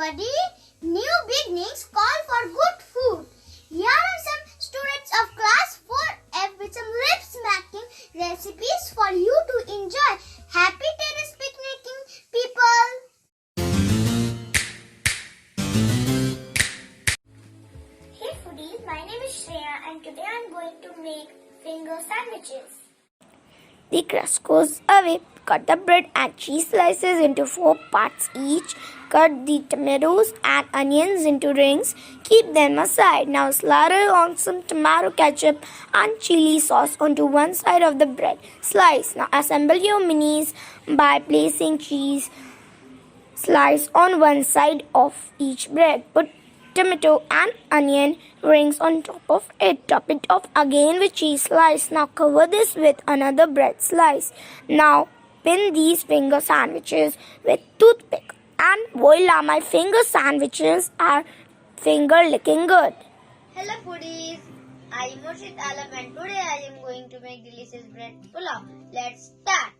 everybody. New beginnings call for good food. Here are some students of class 4F with some lip-smacking recipes for you to enjoy. Happy terrace picnicking, people! Hey foodies, my name is Shreya and today I am going to make finger sandwiches. The crust goes away. Cut the bread and cheese slices into 4 parts each. Cut the tomatoes and onions into rings. Keep them aside. Now slather on some tomato ketchup and chili sauce onto one side of the bread. Slice. Now assemble your minis by placing cheese slice on one side of each bread. Put tomato and onion rings on top of it. Top it off again with cheese slice. Now cover this with another bread slice. Now pin these finger sandwiches with toothpick. And voila, my finger sandwiches are finger licking good. Hello foodies, I am Murshid Alam and today I am going to make delicious bread pulao. Let's start.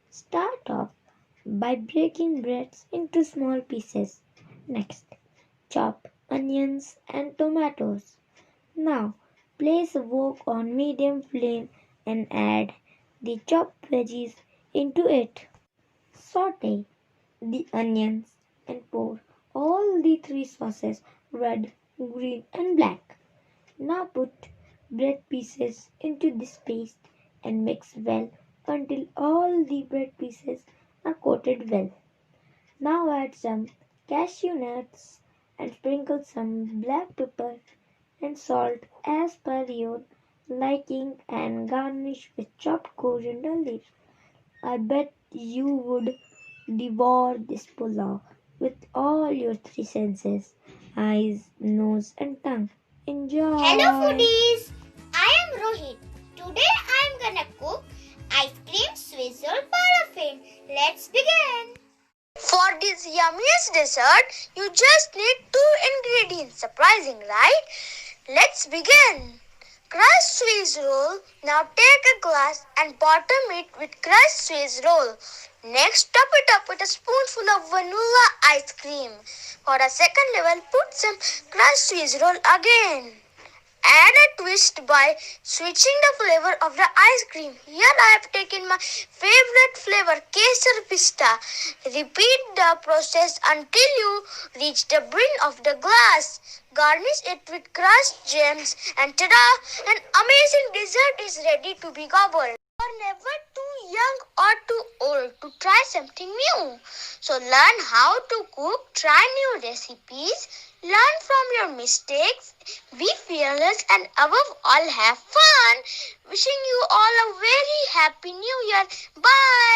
Start off by breaking breads into small pieces. Next, chop onions and tomatoes. Now, place a wok on medium flame and add the chopped veggies into it. Saute the onions and pour all the 3 sauces, red, green and black. Now put bread pieces into this paste and mix well until all the bread pieces are coated well. Now add some cashew nuts and sprinkle some black pepper and salt as per your liking and garnish with chopped coriander leaves. I bet you would devour this pulao with all your 3 senses, eyes, nose and tongue. Enjoy! Hello foodies, I am Rohit. Today I am gonna cook ice cream Swiss roll PARAFAIT. Let's begin. For this yummiest dessert, you just need 2 ingredients. Surprising, right? Let's begin. Crushed Swiss roll. Now take a glass and bottom it with crushed Swiss roll. Next, top it up with a spoonful of vanilla ice cream. For a second level, put some crushed Swiss roll again. Add a twist by switching the flavor of the ice cream. Here I have taken my favorite flavor, kesar pista. Repeat the process until you reach the brim of the glass. Garnish it with crushed gems and ta-da! An amazing dessert is ready to be gobbled. You are never too young or too old to try something new. So learn how to cook, try new recipes, learn from your mistakes, be fearless and above all have fun. Wishing you all a very happy new year. Bye.